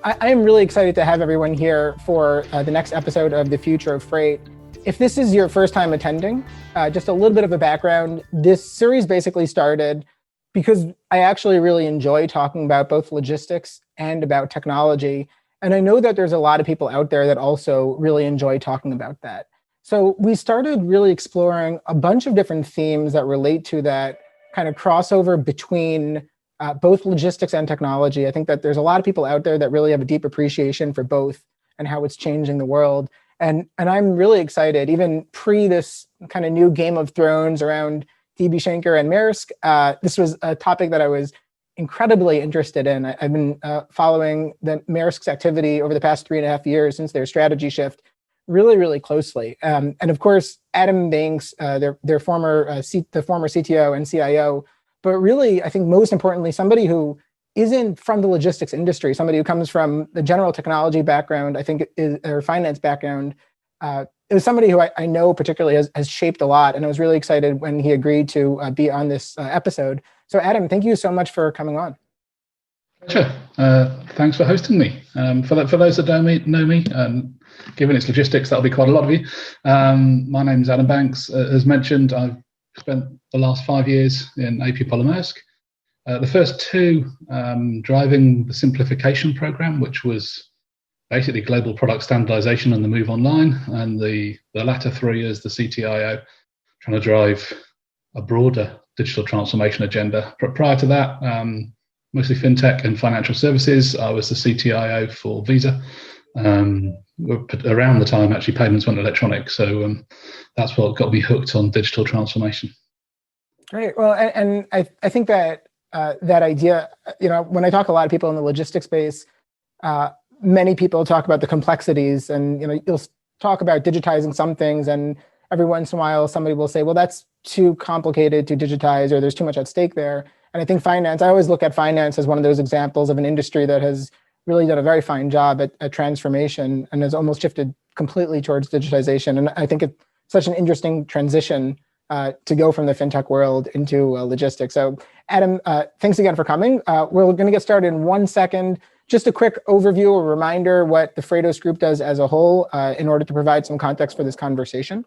I am really excited to have everyone here for the next episode of The Future of Freight. If this is your first time attending, just a little bit of a background. This series basically started because I actually really enjoy talking about both logistics and about technology. And I know that there's a lot of people out there that also really enjoy talking about that. So we started really exploring a bunch of different themes that relate to that kind of crossover between both logistics and technology. I think that there's a lot of people out there that really have a deep appreciation for both and how it's changing the world. And I'm really excited, even pre this kind of new Game of Thrones around DB Schenker and Maersk. This was a topic that I was incredibly interested in. I've been following the Maersk's activity over the past 3.5 years since their strategy shift really, really closely. And of course, Adam Banks, their former CTO and CIO, but really, I think most importantly, somebody who isn't from the logistics industry, somebody who comes from the general technology background, I think, or finance background. It was somebody who I know particularly has shaped a lot. And I was really excited when he agreed to be on this episode. So Adam, thank you so much for coming on. Sure. Thanks for hosting me. For those that don't know me, given it's logistics, that'll be quite a lot of you. My name's Adam Banks. As mentioned, I've spent the last 5 years in AP Maersk. The first two driving the simplification program, which was basically global product standardization and the move online, and the latter 3 years, the CTIO, trying to drive a broader digital transformation agenda. Prior to that, mostly fintech and financial services. I was the CTIO for Visa. Around the time actually payments went electronic, so that's what got me hooked on digital transformation. Great. Well, and I think that that idea, when I talk to a lot of people in the logistics space, many people talk about the complexities, and you'll talk about digitizing some things, and every once in a while somebody will say, well, that's too complicated to digitize, or there's too much at stake there. And I think I always look at finance as one of those examples of an industry that has really done a very fine job at transformation and has almost shifted completely towards digitization. And I think it's such an interesting transition to go from the fintech world into logistics. So Adam, thanks again for coming. We're going to get started in 1 second. Just a quick overview, a reminder what the Freightos Group does as a whole in order to provide some context for this conversation.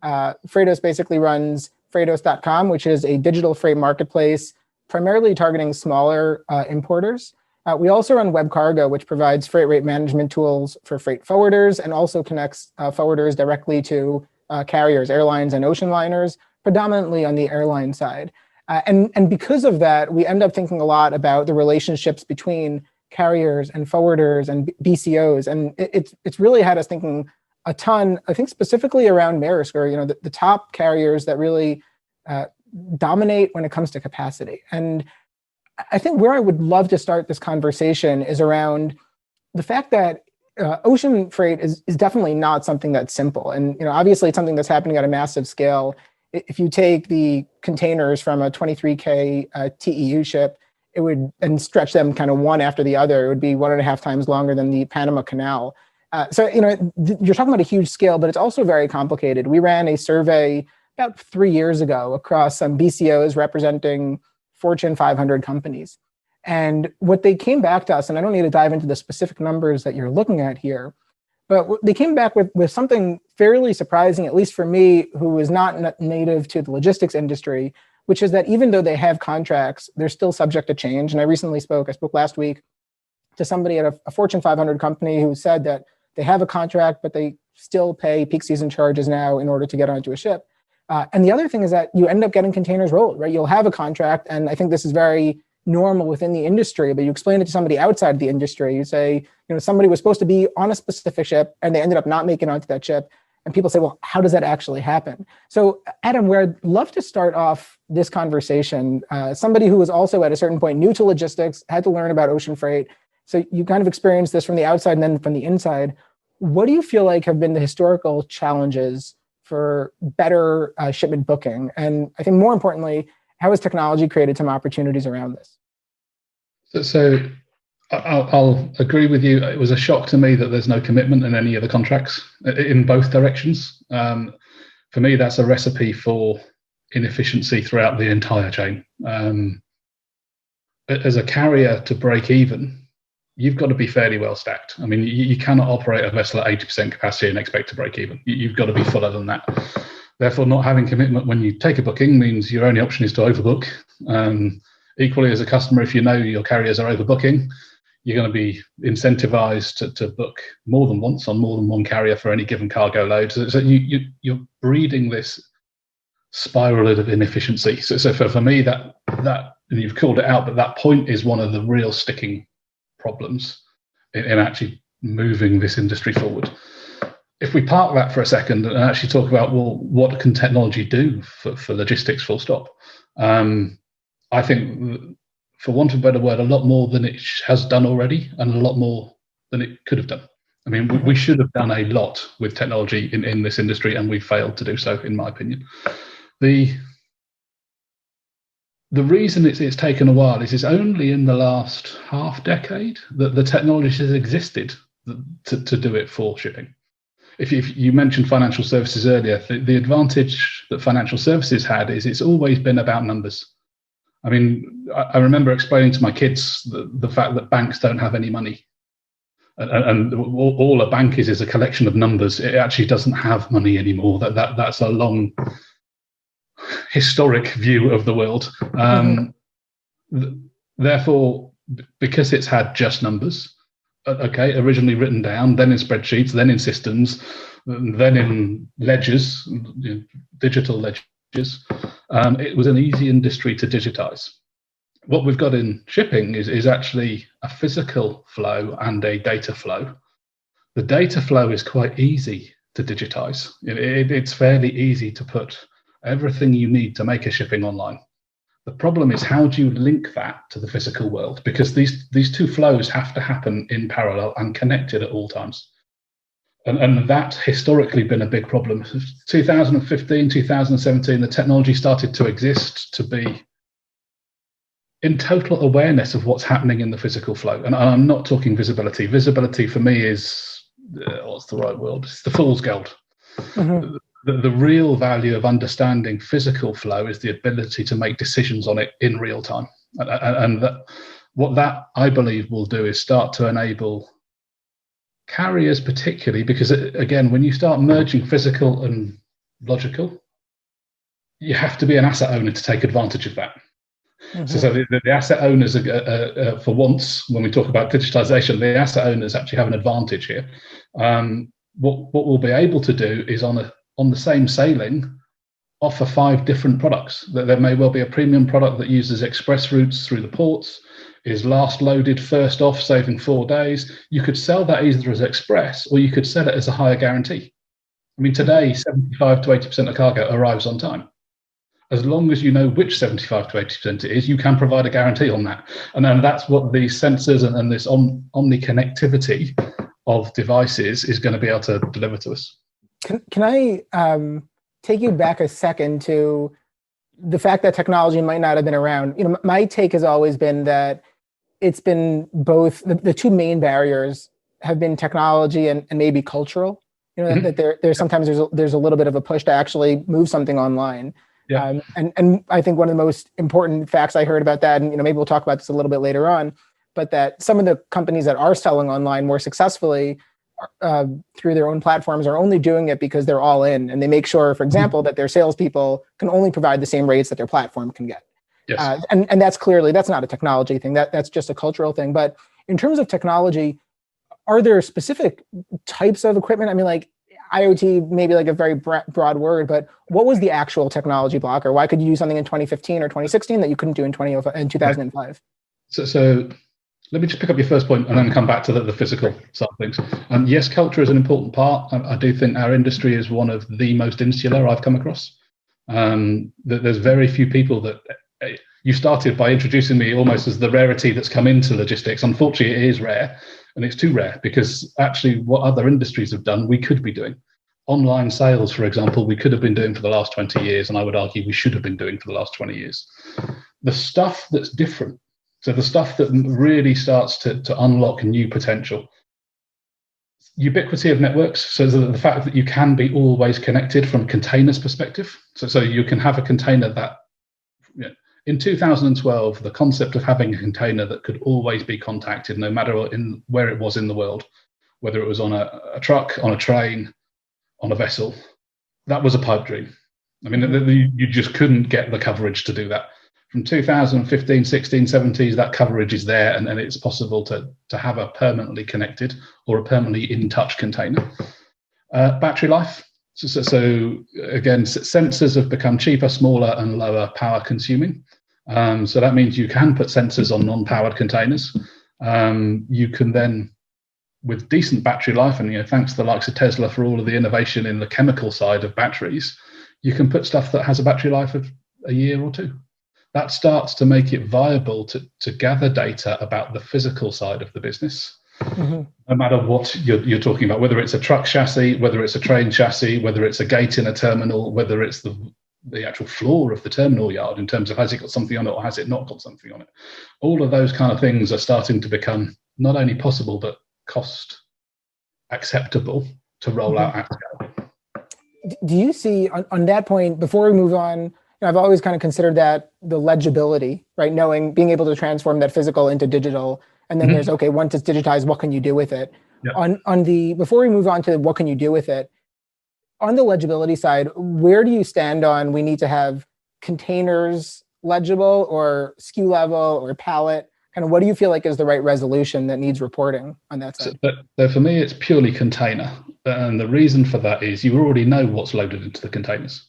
Freightos basically runs Freightos.com, which is a digital freight marketplace primarily targeting smaller importers. We also run WebCargo, which provides freight rate management tools for freight forwarders and also connects forwarders directly to carriers, airlines, and ocean liners, predominantly on the airline side. And because of that, we end up thinking a lot about the relationships between carriers and forwarders and BCOs. And it's really had us thinking a ton, I think specifically around Maersk, or the top carriers that really dominate when it comes to capacity. And I think where I would love to start this conversation is around the fact that ocean freight is definitely not something that's simple. And obviously it's something that's happening at a massive scale. If you take the containers from a 23K TEU ship, it would, and stretch them kind of one after the other, it would be 1.5 times longer than the Panama Canal. So you're talking about a huge scale, but it's also very complicated. We ran a survey about 3 years ago across some BCOs representing Fortune 500 companies. And what they came back to us, and I don't need to dive into the specific numbers that you're looking at here, but they came back with something fairly surprising, at least for me, who is not native to the logistics industry, which is that even though they have contracts, they're still subject to change. And I spoke last week to somebody at a Fortune 500 company who said that they have a contract, but they still pay peak season charges now in order to get onto a ship. And the other thing is that you end up getting containers rolled, right? You'll have a contract, and I think this is very normal within the industry, but you explain it to somebody outside the industry. You say, somebody was supposed to be on a specific ship, and they ended up not making it onto that ship. And people say, well, how does that actually happen? So Adam, where I'd love to start off this conversation, somebody who was also at a certain point new to logistics, had to learn about ocean freight. So you kind of experienced this from the outside and then from the inside. What do you feel like have been the historical challenges for better shipment booking? And I think more importantly, how has technology created some opportunities around this? So I'll agree with you. It was a shock to me that there's no commitment in any of the contracts in both directions. For me, that's a recipe for inefficiency throughout the entire chain. as a carrier to break even, you've got to be fairly well stacked. I mean, you cannot operate a vessel at 80% capacity and expect to break even. You've got to be fuller than that. Therefore, not having commitment when you take a booking means your only option is to overbook. Equally, as a customer, if you know your carriers are overbooking, you're going to be incentivized to book more than once on more than one carrier for any given cargo load. So you're breeding this spiral of inefficiency. So for me, that and you've called it out, but that point is one of the real sticking problems in actually moving this industry forward. If we park that for a second and actually talk about, well, what can technology do for logistics, full stop? I think, for want of a better word, a lot more than it has done already, and a lot more than it could have done. I mean, we should have done a lot with technology in this industry, and we failed to do so, in my opinion. The reason it's taken a while is it's only in the last half decade that the technology has existed to do it for shipping. If you mentioned financial services earlier, the advantage that financial services had is it's always been about numbers. I mean, I remember explaining to my kids the fact that banks don't have any money. And all a bank is a collection of numbers. It actually doesn't have money anymore. That's a long historic view of the world. Therefore, because it's had just numbers, originally written down, then in spreadsheets, then in systems, then in ledgers, digital ledgers, it was an easy industry to digitize. What we've got in shipping is actually a physical flow and a data flow. The data flow is quite easy to digitize. It's fairly easy to put everything you need to make a shipping online. The problem is, how do you link that to the physical world? Because these two flows have to happen in parallel and connected at all times. And that's historically been a big problem. 2015, 2017, the technology started to exist to be in total awareness of what's happening in the physical flow. And I'm not talking visibility. Visibility for me is, what's the right word? It's the fool's gold. Mm-hmm. The real value of understanding physical flow is the ability to make decisions on it in real time. And what that, I believe, will do is start to enable carriers particularly, because, again, when you start merging physical and logical, you have to be an asset owner to take advantage of that. Mm-hmm. So the asset owners, for once, when we talk about digitization, the asset owners actually have an advantage here. What we'll be able to do is on the same sailing, offer 5 different products. There may well be a premium product that uses express routes through the ports, is last loaded, first off, saving 4 days. You could sell that either as express, or you could sell it as a higher guarantee. I mean, today, 75 to 80% of cargo arrives on time. As long as you know which 75 to 80% it is, you can provide a guarantee on that. And then that's what these sensors and this omni-connectivity of devices is going to be able to deliver to us. Can I take you back a second to the fact that technology might not have been around? You know, my take has always been that it's been both. The two main barriers have been technology and maybe cultural. You know, mm-hmm. that there's sometimes there's a little bit of a push to actually move something online. Yeah. And I think one of the most important facts I heard about that, and maybe we'll talk about this a little bit later on, but that some of the companies that are selling online more successfully through their own platforms are only doing it because they're all in, and they make sure, for example, that their salespeople can only provide the same rates that their platform can get. Yes. And that's not a technology thing. That's just a cultural thing. But in terms of technology, are there specific types of equipment? I mean, like IoT, maybe like a very broad word, but what was the actual technology blocker? Why could you do something in 2015 or 2016 that you couldn't do in 2005? So let me just pick up your first point and then come back to the physical side of things. Yes, culture is an important part. I do think our industry is one of the most insular I've come across. There's very few people that... You started by introducing me almost as the rarity that's come into logistics. Unfortunately, it is rare, and it's too rare, because actually what other industries have done, we could be doing. Online sales, for example, we could have been doing for the last 20 years, and I would argue we should have been doing for the last 20 years. The stuff that's different, so the stuff that really starts to unlock new potential, ubiquity of networks, so the fact that you can be always connected from containers perspective. So you can have a container that In 2012, the concept of having a container that could always be contacted, no matter where it was in the world, whether it was on a truck, on a train, on a vessel, that was a pipe dream. I mean, you just couldn't get the coverage to do that. From 2015, 16, 17, that coverage is there, and it's possible to have a permanently connected or a permanently in touch container. Battery life. So again, sensors have become cheaper, smaller, and lower power consuming. So that means you can put sensors on non-powered containers. You can then, with decent battery life, and thanks to the likes of Tesla for all of the innovation in the chemical side of batteries, you can put stuff that has a battery life of a year or two. That starts to make it viable to gather data about the physical side of the business. Mm-hmm. No matter what you're talking about, whether it's a truck chassis, whether it's a train chassis, whether it's a gate in a terminal, whether it's the actual floor of the terminal yard in terms of has it got something on it or has it not got something on it. All of those kind of things are starting to become not only possible, but cost acceptable to roll out at scale. Do you see on that point, before we move on, I've always kind of considered that the legibility, right? Being able to transform that physical into digital. And then there's, okay, once it's digitized, what can you do with it? Yep. Before we move on to what can you do with it, on the legibility side, where do you stand on we need to have containers legible or SKU level or pallet? Kind of what do you feel like is the right resolution that needs reporting on that side? So for me, it's purely container. And the reason for that is you already know what's loaded into the containers.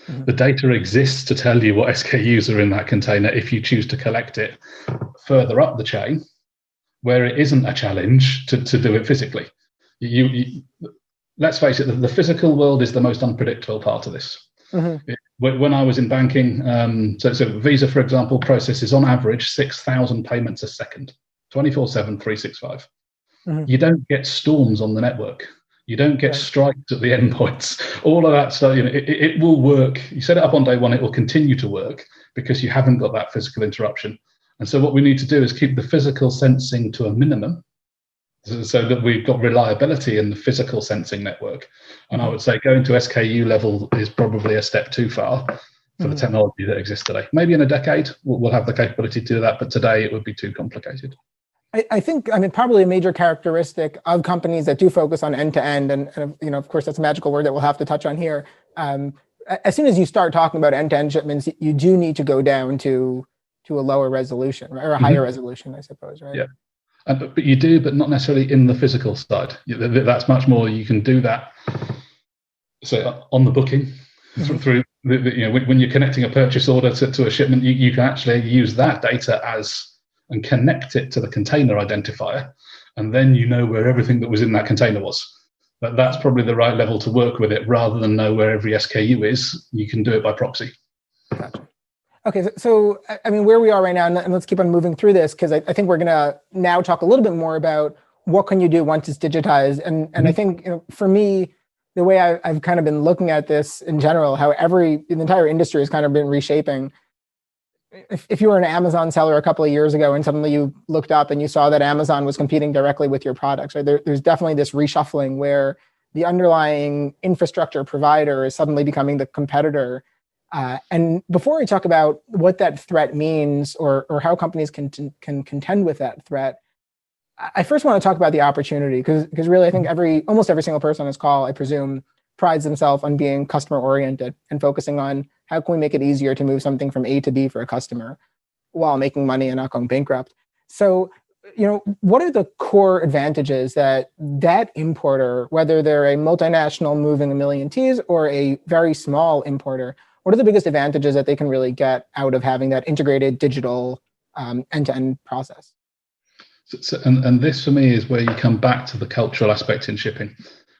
Mm-hmm. The data exists to tell you what SKUs are in that container if you choose to collect it further up the chain, where it isn't a challenge to do it physically. Let's face it, the physical world is the most unpredictable part of this. Mm-hmm. When I was in banking, so Visa, for example, processes on average 6,000 payments a second, 24/7, 365. Mm-hmm. You don't get storms on the network. You don't get strikes at the endpoints. All of that stuff, it will work. You set it up on day one, it will continue to work because you haven't got that physical interruption. And so what we need to do is keep the physical sensing to a minimum so that we've got reliability in the physical sensing network. And I would say going to SKU level is probably a step too far for the technology that exists today. Maybe in a decade, we'll have the capability to do that, but today it would be too complicated. I think, probably a major characteristic of companies that do focus on end-to-end, and of course, that's a magical word that we'll have to touch on here. As soon as you start talking about end-to-end shipments, you do need to go down to a lower resolution, right? Or a higher resolution, I suppose, right? Yeah. But you do, but not necessarily in the physical side. That's much more. You can do that. So on the booking, through when you're connecting a purchase order to a shipment, you can actually use that data and connect it to the container identifier, and then you know where everything that was in that container was. But that's probably the right level to work with it, rather than know where every SKU is. You can do it by proxy. Gotcha. Okay, so where we are right now, and let's keep on moving through this, because I think we're going to now talk a little bit more about what can you do once it's digitized. And I think for me, the way I've kind of been looking at this in general, how the entire industry has kind of been reshaping. If you were an Amazon seller a couple of years ago and suddenly you looked up and you saw that Amazon was competing directly with your products, right? There's definitely this reshuffling where the underlying infrastructure provider is suddenly becoming the competitor. And before we talk about what that threat means or how companies can contend with that threat, I first want to talk about the opportunity, because really I think almost every single person on this call, I presume, prides themselves on being customer oriented and focusing on how can we make it easier to move something from A to B for a customer while making money and not going bankrupt. So, what are the core advantages that importer, whether they're a multinational moving a million T's or a very small importer, what are the biggest advantages that they can really get out of having that integrated digital end-to-end process? And this for me is where you come back to the cultural aspect in shipping.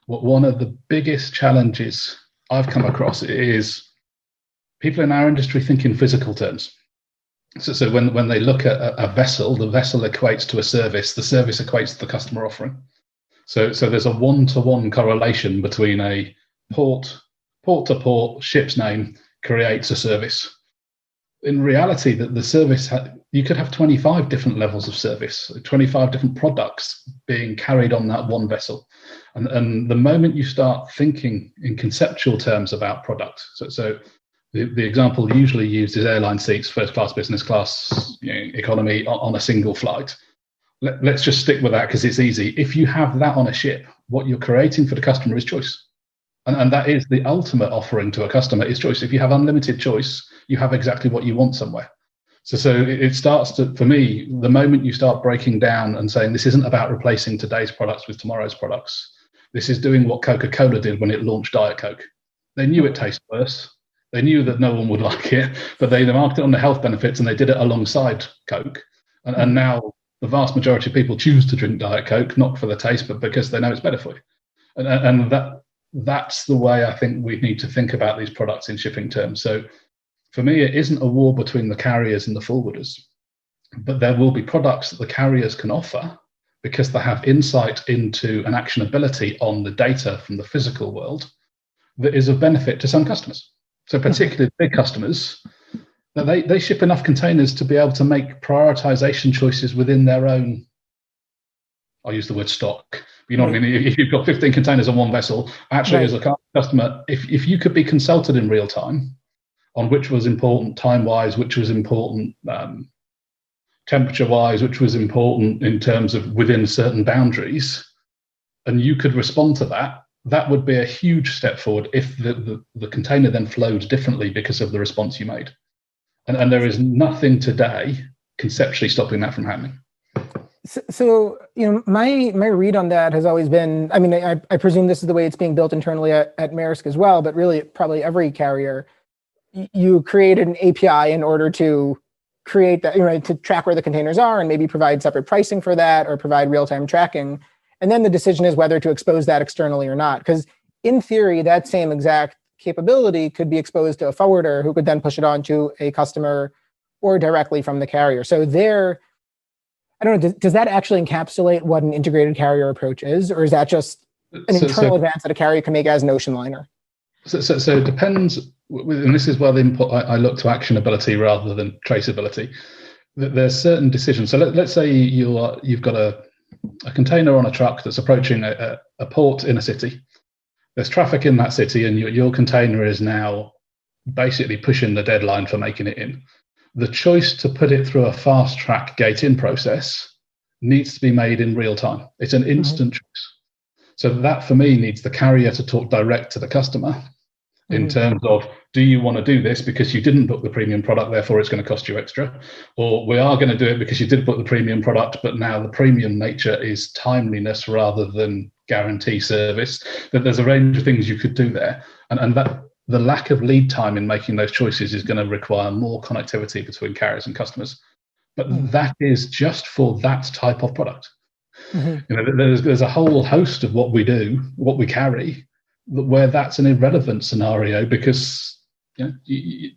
One of the biggest challenges I've come across is people in our industry think in physical terms. So when they look at a vessel, the vessel equates to a service, the service equates to the customer offering. So there's a one-to-one correlation between a port-to-port ship's name creates a service. In reality, that the service, you could have 25 different levels of service, 25 different products being carried on that one vessel. And the moment you start thinking in conceptual terms about product, so the example usually used is airline seats, first class, business class, economy on a single flight. Let's just stick with that because it's easy. If you have that on a ship, what you're creating for the customer is choice. And that is the ultimate offering to a customer is choice. If you have unlimited choice, you have exactly what you want somewhere. So it starts to, for me, the moment you start breaking down and saying this isn't about replacing today's products with tomorrow's products. This is doing what Coca-Cola did when it launched Diet Coke. They knew it tasted worse. They knew that no one would like it, but they marketed it on the health benefits and they did it alongside Coke. And now the vast majority of people choose to drink Diet Coke, not for the taste, but because they know it's better for you. And that's the way I think we need to think about these products in shipping terms. So for me, it isn't a war between the carriers and the forwarders, but there will be products that the carriers can offer because they have insight into an actionability on the data from the physical world that is of benefit to some customers. So particularly big customers, that they ship enough containers to be able to make prioritization choices within their own, I'll use the word stock. You know what I mean? If you've got 15 containers on one vessel, actually as a customer, if you could be consulted in real time on which was important time-wise, which was important temperature-wise, which was important in terms of within certain boundaries, and you could respond to that, that would be a huge step forward if the container then flowed differently because of the response you made. And there is nothing today conceptually stopping that from happening. So my read on that has always been, I mean, I presume this is the way it's being built internally at Maersk as well, but really probably every carrier, you create an API in order to create that, to track where the containers are and maybe provide separate pricing for that or provide real-time tracking. And then the decision is whether to expose that externally or not. Because in theory, that same exact capability could be exposed to a forwarder who could then push it on to a customer or directly from the carrier. So I don't know, does that actually encapsulate what an integrated carrier approach is? Or is that just an internal advance that a carrier can make as an ocean liner? So it depends, and this is where the input I look to actionability rather than traceability. There's certain decisions. So let's say you've got a container on a truck that's approaching a port in a city. There's traffic in that city, and your container is now basically pushing the deadline for making it in. The choice to put it through a fast track gate in process needs to be made in real time. It's an instant choice. So that for me needs the carrier to talk direct to the customer in terms of, do you want to do this because you didn't book the premium product, therefore it's going to cost you extra? Or we are going to do it because you did book the premium product, but now the premium nature is timeliness rather than guarantee service. That there's a range of things you could do there. And that the lack of lead time in making those choices is going to require more connectivity between carriers and customers. But that is just for that type of product. There's a whole host of what we do, what we carry, where that's an irrelevant scenario because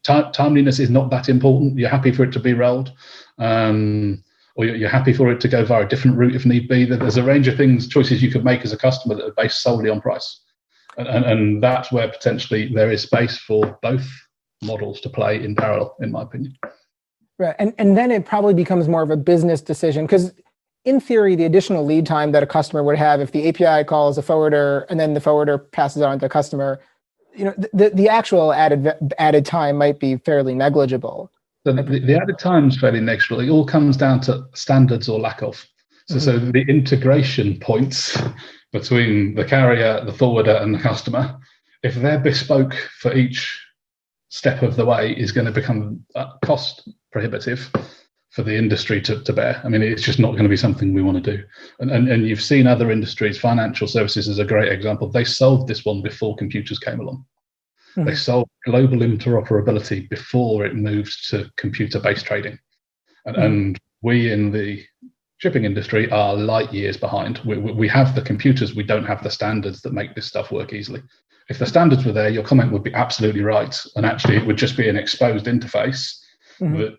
timeliness is not that important. You're happy for it to be rolled, or you're happy for it to go via a different route if need be. There's a range of choices you could make as a customer that are based solely on price. And that's where potentially there is space for both models to play in parallel, in my opinion. Right. And then it probably becomes more of a business decision because in theory, the additional lead time that a customer would have if the API calls a forwarder and then the forwarder passes it on to the customer, the actual added time might be fairly negligible. So the added time is fairly negligible. It all comes down to standards or lack of. So the integration points between the carrier, the forwarder, and the customer, if they're bespoke for each step of the way, is going to become cost prohibitive for the industry to bear. I mean, it's just not going to be something we want to do. And you've seen other industries, financial services is a great example. They solved this one before computers came along. They solved global interoperability before it moved to computer-based trading. And we in the shipping industry are light years behind. We have the computers, we don't have the standards that make this stuff work easily. If the standards were there, your comment would be absolutely right. And actually, it would just be an exposed interface that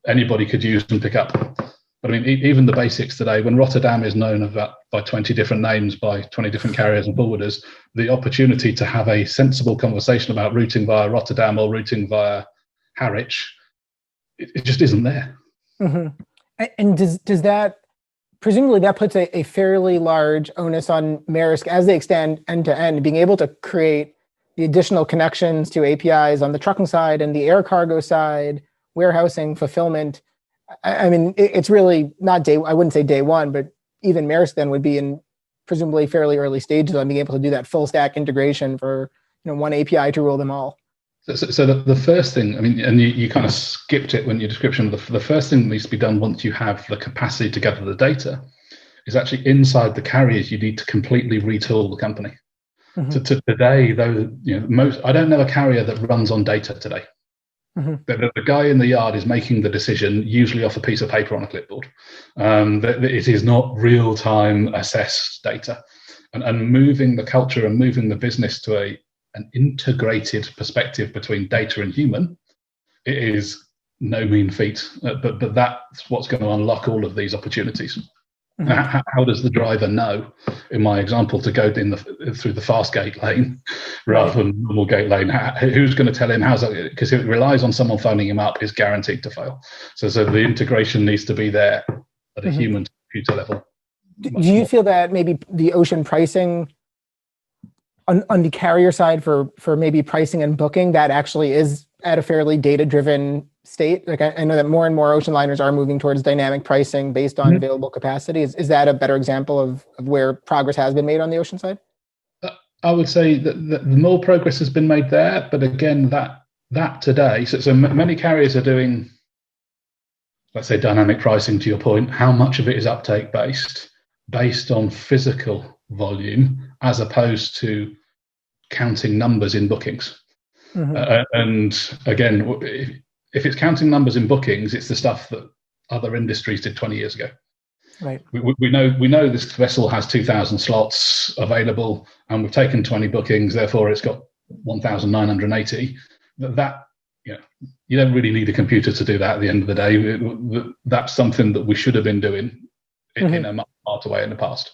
anybody could use and pick up. But I mean, even the basics today, when Rotterdam is known of that by 20 different names, by 20 different carriers and forwarders, the opportunity to have a sensible conversation about routing via Rotterdam or routing via Harwich, it just isn't there. And does that, presumably that puts a fairly large onus on Maersk as they extend end to end, being able to create the additional connections to APIs on the trucking side and the air cargo side, warehousing, fulfillment. I mean, it's really not I wouldn't say day one, but even Maersk then would be in presumably fairly early stages on being able to do that full stack integration for one API to rule them all. So the first thing, I mean, and you kind of skipped it when your description of the first thing that needs to be done once you have the capacity to gather the data is actually inside the carriers, you need to completely retool the company. To today, though, I don't know a carrier that runs on data today. The guy in the yard is making the decision, usually off a piece of paper on a clipboard. It is not real-time assessed data. And moving the culture and moving the business to an integrated perspective between data and human, it is no mean feat. But that's what's going to unlock all of these opportunities. How does the driver know, in my example, to go through the fast gate lane rather than normal gate lane? Who's going to tell him because if it relies on someone phoning him up, it's guaranteed to fail. So the integration needs to be there at a human computer level. Do you feel that maybe the ocean pricing on the carrier side for maybe pricing and booking, that actually is at a fairly data-driven state? Like I know that more and more ocean liners are moving towards dynamic pricing based on available capacity. Is that a better example of where progress has been made on the ocean side? I would say that the more progress has been made there, but again, that today, so many carriers are doing, let's say, dynamic pricing. To your point, how much of it is uptake based on physical volume as opposed to counting numbers in bookings? And again, if it's counting numbers in bookings, it's the stuff that other industries did 20 years ago. Right. We know this vessel has 2,000 slots available, and we've taken 20 bookings. Therefore, it's got 1,980. That you don't really need a computer to do that. At the end of the day, that's something that we should have been doing in a much smarter way in the past.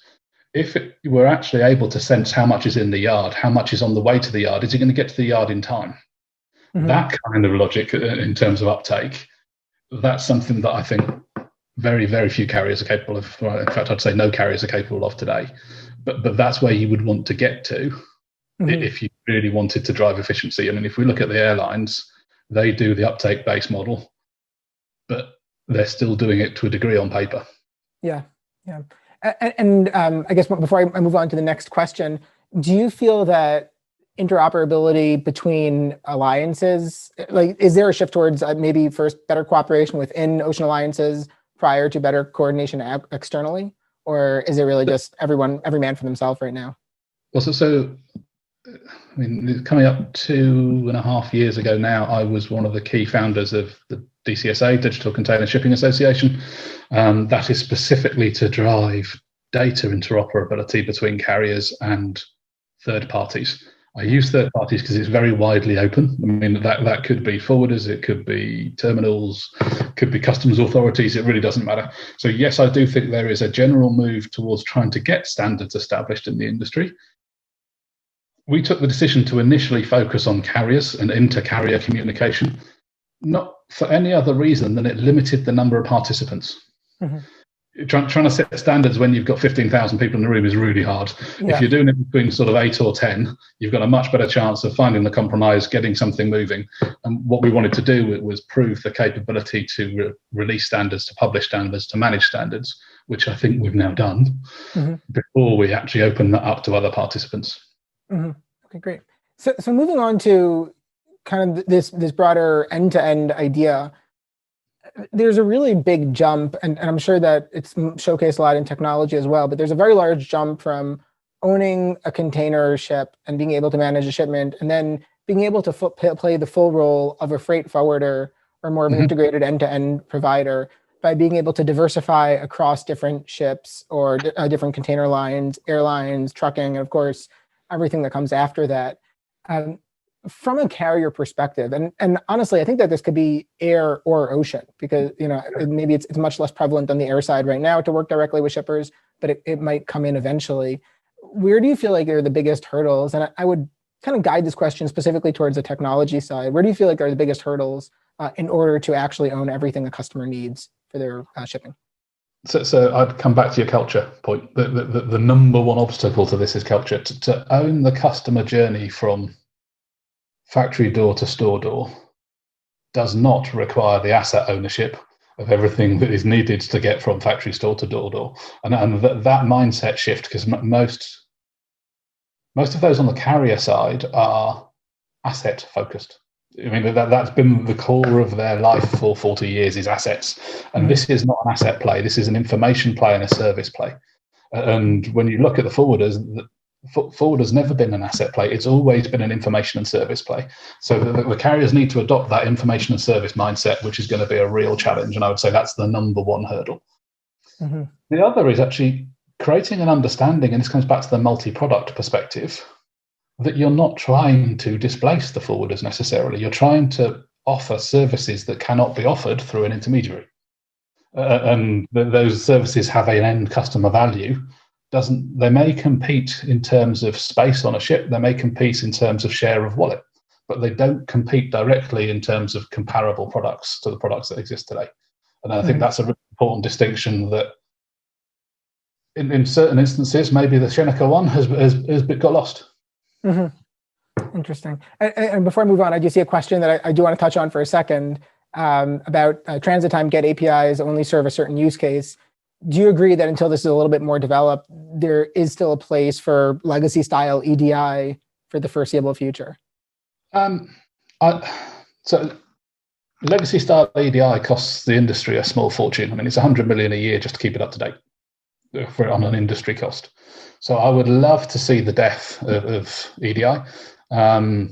If we're actually able to sense how much is in the yard, how much is on the way to the yard, is it going to get to the yard in time? That kind of logic in terms of uptake, that's something that I think very, very few carriers are capable of. Well, in fact, I'd say no carriers are capable of today. But that's where you would want to get to if you really wanted to drive efficiency. I mean, if we look at the airlines, they do the uptake-based model, but they're still doing it to a degree on paper. Yeah. And I guess before I move on to the next question, do you feel that interoperability between alliances, like, is there a shift towards maybe first better cooperation within ocean alliances prior to better coordination externally? Or is it really just every man for themselves right now? Well, so I mean, coming up 2.5 years ago now, I was one of the key founders of the DCSA, Digital Container Shipping Association. That is specifically to drive data interoperability between carriers and third parties. I use third parties because it's very widely open. I mean, that could be forwarders, it could be terminals, could be customs authorities. It really doesn't matter. So yes, I do think there is a general move towards trying to get standards established in the industry. We took the decision to initially focus on carriers and inter-carrier communication, not for any other reason than it limited the number of participants. Trying to set standards when you've got 15,000 people in the room is really hard. Yeah. If you're doing it between sort of 8 or 10, you've got a much better chance of finding the compromise, getting something moving. And what we wanted to do was prove the capability to release standards, to publish standards, to manage standards, which I think we've now done before we actually open that up to other participants. Okay, great. So moving on to kind of this broader end-to-end idea, there's a really big jump, and I'm sure that it's showcased a lot in technology as well, but there's a very large jump from owning a container ship and being able to manage a shipment, and then being able to play the full role of a freight forwarder or more of an integrated end-to-end provider by being able to diversify across different ships or different container lines, airlines, trucking, and of course, everything that comes after that. From a carrier perspective, and honestly, I think that this could be air or ocean, because maybe it's much less prevalent on the air side right now to work directly with shippers, but it might come in eventually. Where do you feel like are the biggest hurdles? And I would kind of guide this question specifically towards the technology side. Where do you feel like are the biggest hurdles in order to actually own everything a customer needs for their shipping? So I'd come back to your culture point. The number one obstacle to this is culture. To own the customer journey from factory door to store door does not require the asset ownership of everything that is needed to get from factory store to door door. And that mindset shift, because most of those on the carrier side are asset focused. I mean, that's been the core of their life for 40 years is assets. And this is not an asset play. This is an information play and a service play. And when you look at the forwarder's never been an asset play. It's always been an information and service play. So the carriers need to adopt that information and service mindset, which is going to be a real challenge. And I would say that's the number one hurdle. Mm-hmm. The other is actually creating an understanding, and this comes back to the multi-product perspective, that you're not trying to displace the forwarders necessarily. You're trying to offer services that cannot be offered through an intermediary. And those services have an end customer value. They may compete in terms of space on a ship, they may compete in terms of share of wallet, but they don't compete directly in terms of comparable products to the products that exist today. And I think that's a really important distinction that in certain instances, maybe the Sheneca one has got lost. Mm-hmm. Interesting. And before I move on, I do see a question that I do want to touch on for a second about transit time get APIs only serve a certain use case. Do you agree that until this is a little bit more developed, there is still a place for legacy style EDI for the foreseeable future? So legacy style EDI costs the industry a small fortune. I mean, it's 100 million a year just to keep it up to date on an industry cost. So I would love to see the death of EDI. I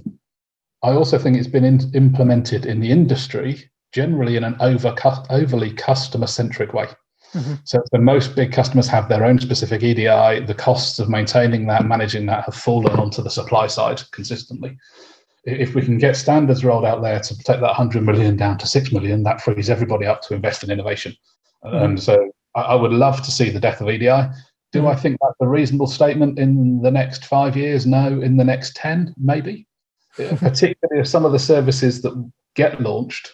also think it's been implemented in the industry generally in an overly customer-centric way. Mm-hmm. So most big customers have their own specific EDI. The costs of maintaining that, managing that have fallen onto the supply side consistently. If we can get standards rolled out there to take that 100 million down to 6 million, that frees everybody up to invest in innovation. Mm-hmm. And so I would love to see the death of EDI. Do I think that's a reasonable statement in the next 5 years? No. In the next 10, maybe. Particularly if some of the services that get launched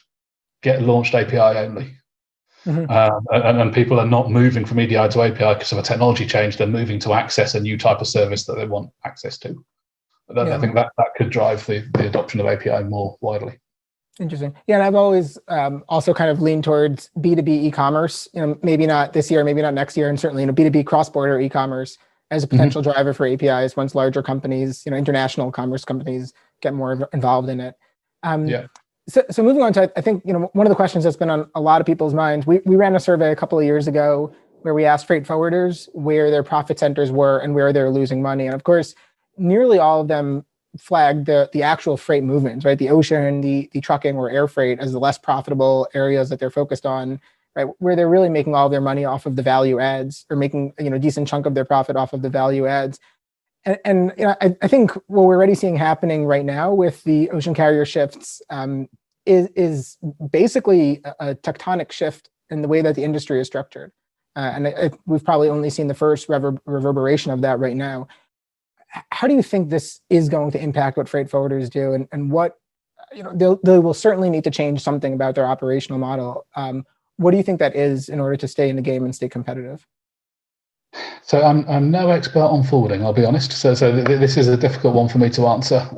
API only. Mm-hmm. And people are not moving from EDI to API because of a technology change. They're moving to access a new type of service that they want access to. I think that could drive the adoption of API more widely. Interesting. Yeah, and I've always also kind of leaned towards B2B e-commerce, maybe not this year, maybe not next year, and certainly B2B cross-border e-commerce as a potential driver for APIs once larger companies, international commerce companies get more involved in it. So moving on to, I think, one of the questions that's been on a lot of people's minds, we ran a survey a couple of years ago where we asked freight forwarders where their profit centers were and where they're losing money. And of course, nearly all of them flagged the actual freight movements, right? The ocean, the trucking or air freight as the less profitable areas that they're focused on, right? Where they're really making all of their money off of the value adds or making, a decent chunk of their profit off of the value adds. And I think what we're already seeing happening right now with the ocean carrier shifts is basically a tectonic shift in the way that the industry is structured. And we've probably only seen the first reverberation of that right now. How do you think this is going to impact what freight forwarders do, and what they will certainly need to change something about their operational model? What do you think that is in order to stay in the game and stay competitive? So I'm no expert on forwarding, I'll be honest. So this is a difficult one for me to answer.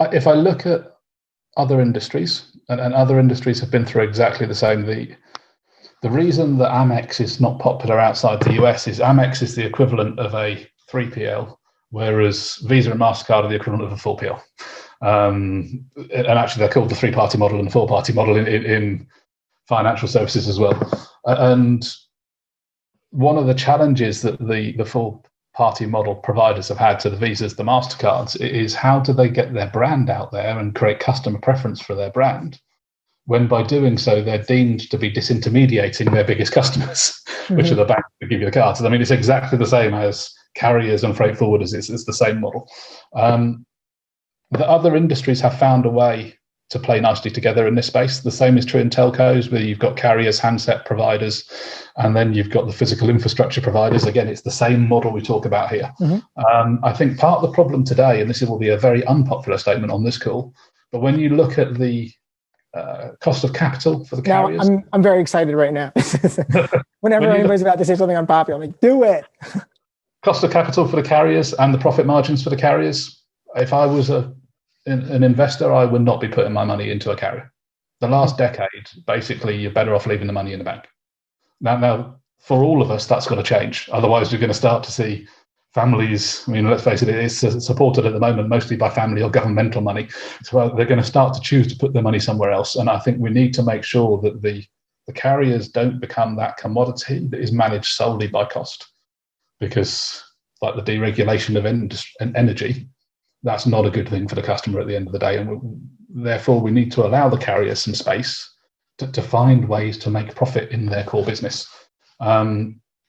If I look at other industries, and other industries have been through exactly the same. The reason that Amex is not popular outside the US is Amex is the equivalent of a 3PL, whereas Visa and MasterCard are the equivalent of a 4PL. And actually, they're called the three-party model and the four-party model in financial services as well. And one of the challenges that the four-party model providers have had to the Visas, the MasterCards, is how do they get their brand out there and create customer preference for their brand, when by doing so, they're deemed to be disintermediating their biggest customers, which are the banks that give you the cards. I mean, it's exactly the same as carriers and freight forwarders. It's the same model. The other industries have found a way to play nicely together in this space. The same is true in telcos, where you've got carriers, handset providers, and then you've got the physical infrastructure providers. Again, it's the same model we talk about here. I think part of the problem today, and this will be a very unpopular statement on this call, but when you look at the cost of capital for the carriers. Now, I'm very excited right now. Whenever anybody's about to say something unpopular, I'm like, do it. Cost of capital for the carriers and the profit margins for the carriers if I was an investor, I would not be putting my money into a carrier. The last decade, basically, you're better off leaving the money in the bank. Now, for all of us, that's got to change. Otherwise, we're going to start to see families. I mean, let's face it, it's supported at the moment mostly by family or governmental money. So they're going to start to choose to put their money somewhere else. And I think we need to make sure that the carriers don't become that commodity that is managed solely by cost. Because like the deregulation of energy, that's not a good thing for the customer at the end of the day. And therefore, we need to allow the carriers some space to find ways to make profit in their core business.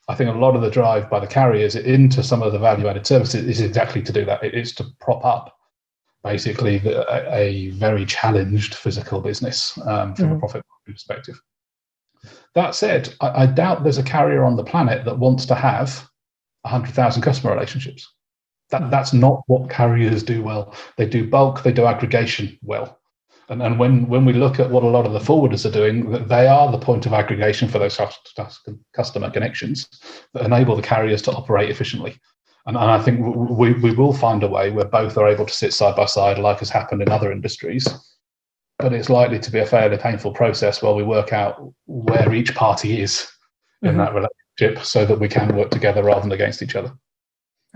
I think a lot of the drive by the carriers into some of the value-added services is exactly to do that. It is to prop up basically a very challenged physical business from a profit perspective. That said, I doubt there's a carrier on the planet that wants to have 100,000 customer relationships. That's not what carriers do well. They do bulk, they do aggregation well. And when we look at what a lot of the forwarders are doing, they are the point of aggregation for those customer connections that enable the carriers to operate efficiently. And I think we will find a way where both are able to sit side by side, like has happened in other industries. But it's likely to be a fairly painful process while we work out where each party is in that relationship so that we can work together rather than against each other.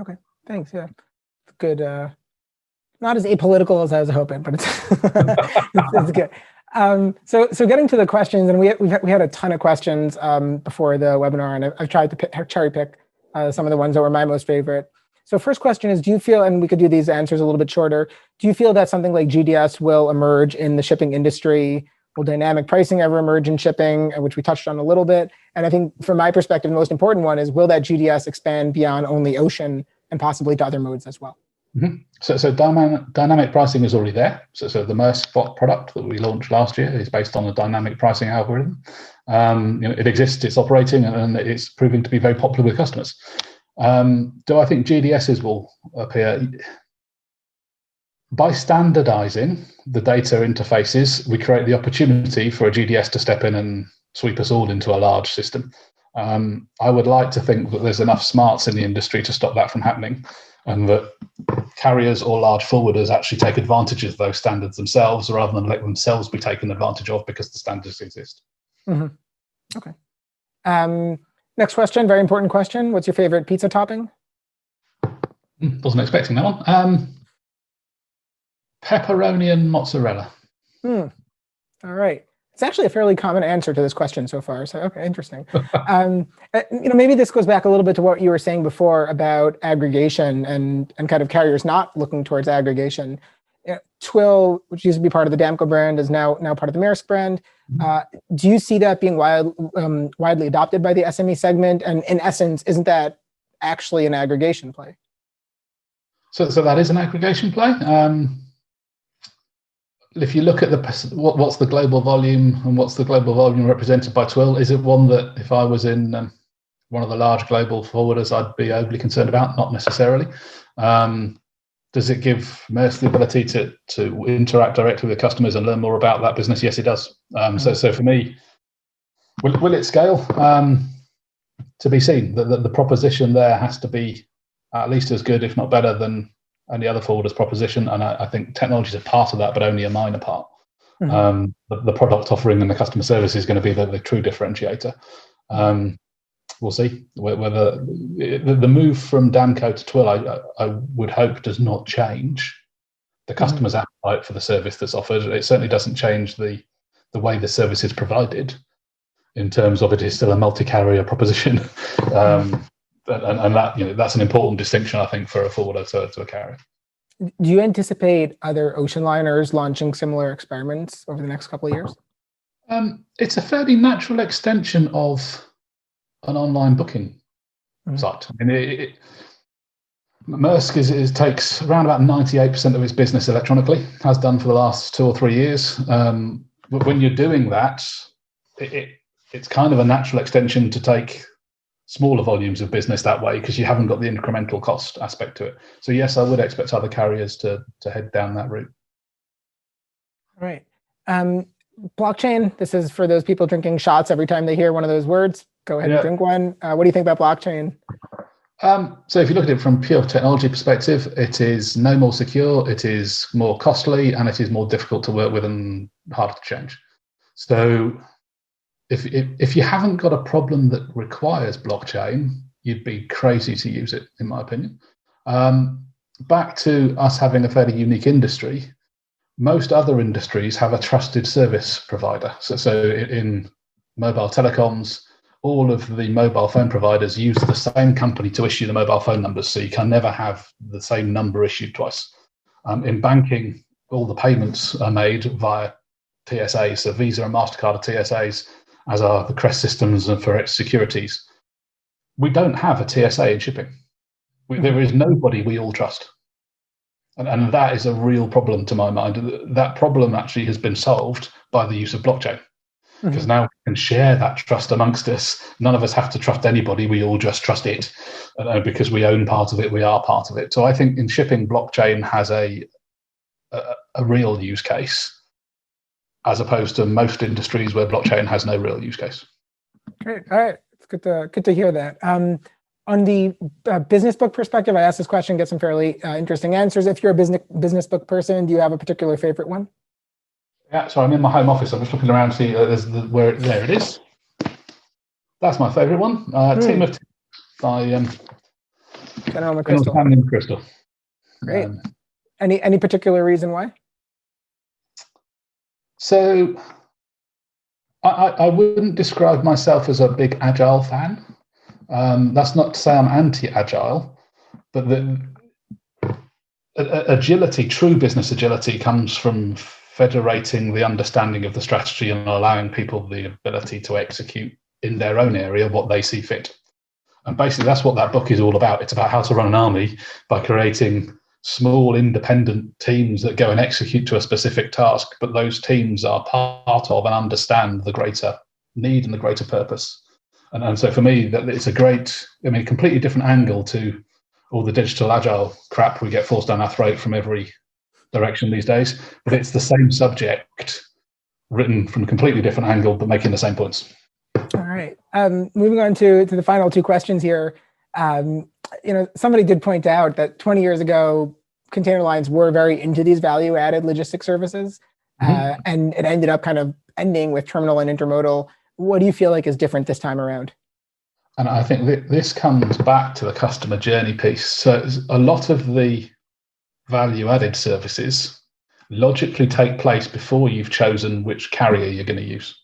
Okay, thanks. Yeah, good. Not as apolitical as I was hoping, but it's good. So getting to the questions, and we had a ton of questions before the webinar, and I've tried to cherry pick some of the ones that were my most favorite. So first question is, do you feel, and we could do these answers a little bit shorter, do you feel that something like GDS will emerge in the shipping industry? Will dynamic pricing ever emerge in shipping, which we touched on a little bit? And I think from my perspective, the most important one is, will that GDS expand beyond only ocean and possibly to other modes as well? So dynamic pricing is already there. So the Maersk spot product that we launched last year is based on a dynamic pricing algorithm. It exists, it's operating, and it's proving to be very popular with customers. Do I think GDSs will appear? By standardizing the data interfaces, we create the opportunity for a GDS to step in and sweep us all into a large system. I would like to think that there's enough smarts in the industry to stop that from happening, and that carriers or large forwarders actually take advantage of those standards themselves rather than let themselves be taken advantage of because the standards exist. Okay. Next question, very important question. What's your favorite pizza topping? Wasn't expecting that one. Pepperoni and mozzarella. All right. It's actually a fairly common answer to this question so far. So, okay, interesting. Maybe this goes back a little bit to what you were saying before about aggregation and kind of carriers not looking towards aggregation. Twill, which used to be part of the Damco brand, is now part of the Maersk brand. Do you see that being widely adopted by the SME segment? And in essence, isn't that actually an aggregation play? So that is an aggregation play. If you look at what's the global volume and what's the global volume represented by Twill, is it one that if I was in one of the large global forwarders, I'd be overly concerned about? Not necessarily. Does it give Maersk the ability to interact directly with customers and learn more about that business? Yes, it does. So for me, will it scale? To be seen. The proposition there has to be at least as good, if not better, than any other forwarder's proposition. And I think technology is a part of that, but only a minor part. The product offering and the customer service is going to be the true differentiator. We'll see whether the move from Damco to Twill, I would hope, does not change the customer's appetite for the service that's offered. It certainly doesn't change the way the service is provided in terms of it is still a multi-carrier proposition. And that, that's an important distinction, I think, for a forwarder to a carrier. Do you anticipate other ocean liners launching similar experiments over the next couple of years? It's a fairly natural extension of an online booking site. I mean, Maersk takes around about 98% of its business electronically, has done for the last 2 or 3 years. But when you're doing that, it's kind of a natural extension to take smaller volumes of business that way because you haven't got the incremental cost aspect to it. So yes, I would expect other carriers to head down that route. All right. Blockchain, this is for those people drinking shots every time they hear one of those words. Go ahead and drink one. What do you think about blockchain? So if you look at it from a pure technology perspective, it is no more secure, it is more costly, and it is more difficult to work with and harder to change. So if you haven't got a problem that requires blockchain, you'd be crazy to use it, in my opinion. Back to us having a fairly unique industry, most other industries have a trusted service provider. So in mobile telecoms, all of the mobile phone providers use the same company to issue the mobile phone numbers, so you can never have the same number issued twice. In banking, all the payments are made via TSAs, so Visa and MasterCard are TSAs, as are the CREST systems and for its securities. We don't have a TSA in shipping. There is nobody we all trust. And that is a real problem to my mind. That problem actually has been solved by the use of blockchain. Because now we can share that trust amongst us. None of us have to trust anybody. We all just trust it. Because we own part of it, we are part of it. So I think in shipping, blockchain has a real use case, as opposed to most industries where blockchain has no real use case. Great. All right. It's good to hear that. On the business book perspective, I asked this question, get some fairly interesting answers. If you're a business book person, do you have a particular favorite one? Yeah, so I'm in my home office. I'm just looking around to see there it is. That's my favourite one. Team of Two by General McChrystal. Great. Any particular reason why? So I wouldn't describe myself as a big agile fan. That's not to say I'm anti-agile, but the agility, true business agility, comes from federating the understanding of the strategy and allowing people the ability to execute in their own area what they see fit. And basically that's what that book is all about. It's about how to run an army by creating small independent teams that go and execute to a specific task, but those teams are part of and understand the greater need and the greater purpose. And so for me, that it's a completely different angle to all the digital agile crap we get forced down our throat from every direction these days, but it's the same subject written from a completely different angle, but making the same points. All right. Moving on to the final two questions here. Somebody did point out that 20 years ago, container lines were very into these value-added logistics services, and it ended up kind of ending with terminal and intermodal. What do you feel like is different this time around? And I think this comes back to the customer journey piece. So a lot of the value-added services logically take place before you've chosen which carrier you're going to use.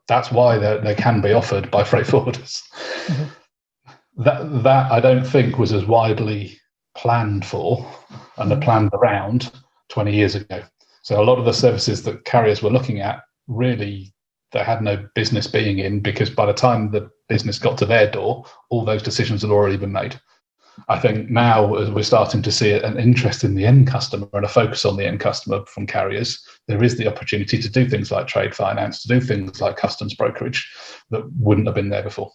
That's why they can be offered by freight forwarders. That I don't think was as widely planned for and planned around 20 years ago. So a lot of the services that carriers were looking at, really, they had no business being in, because by the time the business got to their door, all those decisions had already been made. I think now, as we're starting to see an interest in the end customer and a focus on the end customer from carriers, there is the opportunity to do things like trade finance, to do things like customs brokerage that wouldn't have been there before.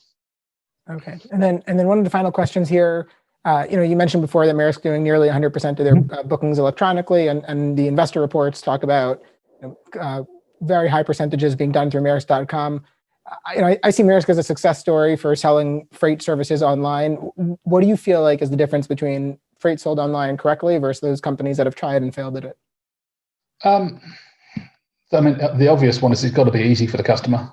Okay, and then one of the final questions here. You mentioned before that Maersk doing nearly 100% of their bookings electronically, and the investor reports talk about very high percentages being done through Maersk.com. I see Maersk as a success story for selling freight services online. What do you feel like is the difference between freight sold online correctly versus those companies that have tried and failed at it? The obvious one is it's got to be easy for the customer.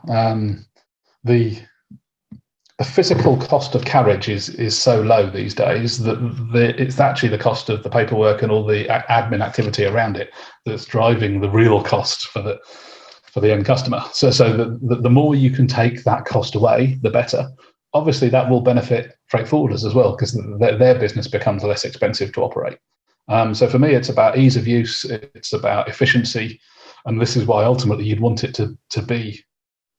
The physical cost of carriage is so low these days that it's actually the cost of the paperwork and all the admin activity around it that's driving the real cost for the end customer. So the more you can take that cost away, the better. Obviously, that will benefit freight forwarders as well, because their business becomes less expensive to operate. So for me, it's about ease of use, it's about efficiency, and this is why ultimately you'd want it to be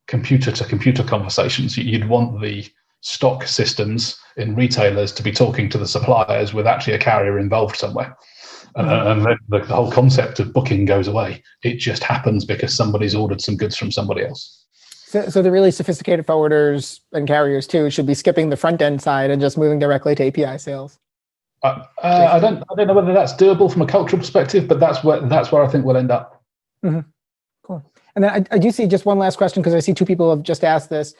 computer-to-computer conversations. You'd want the stock systems in retailers to be talking to the suppliers with actually a carrier involved somewhere. And then the whole concept of booking goes away. It just happens because somebody's ordered some goods from somebody else. So the really sophisticated forwarders and carriers too should be skipping the front end side and just moving directly to API sales. I don't know whether that's doable from a cultural perspective, but that's where I think we'll end up. Cool. And then I do see just one last question, because I see two people have just asked this.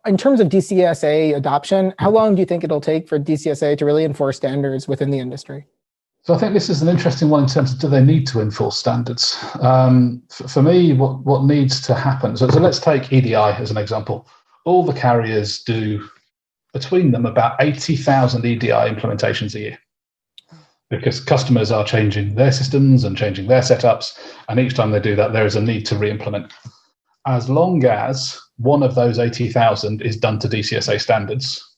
in terms of DCSA adoption, how long do you think it'll take for DCSA to really enforce standards within the industry? So I think this is an interesting one in terms of, do they need to enforce standards? For me, what needs to happen, so let's take EDI as an example. All the carriers do, between them, about 80,000 EDI implementations a year, because customers are changing their systems and changing their setups, and each time they do that, there is a need to re-implement. As long as one of those 80,000 is done to DCSA standards,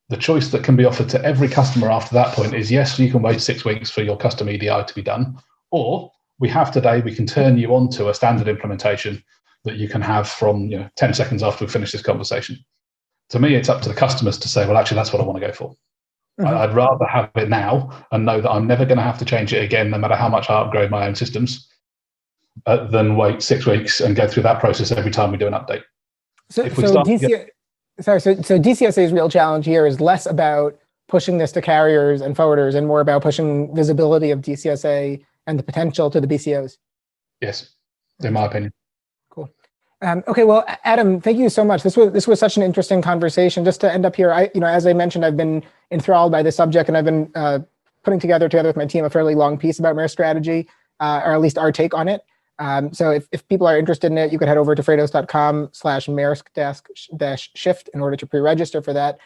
the choice that can be offered to every customer after that point is, yes, you can wait 6 weeks for your custom EDI to be done, or we can turn you on to a standard implementation that you can have from 10 seconds after we finish this conversation. To me, it's up to the customers to say, well, actually, that's what I want to go for. Mm-hmm. I'd rather have it now and know that I'm never going to have to change it again, no matter how much I upgrade my own systems, than wait 6 weeks and go through that process every time we do an update. So DCSA's real challenge here is less about pushing this to carriers and forwarders and more about pushing visibility of DCSA and the potential to the BCOs. Yes, in my opinion. Cool. Okay, well, Adam, thank you so much. This was such an interesting conversation. Just to end up here, as I mentioned, I've been enthralled by this subject, and I've been putting together with my team a fairly long piece about Maersk strategy, or at least our take on it. So if people are interested in it, you could head over to freightos.com/Maersk-shift in order to pre-register for that.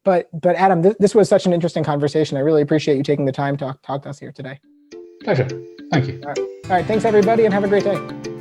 But Adam, this was such an interesting conversation. I really appreciate you taking the time to talk to us here today. Pleasure. Thank you. All right. Thanks, everybody, and have a great day.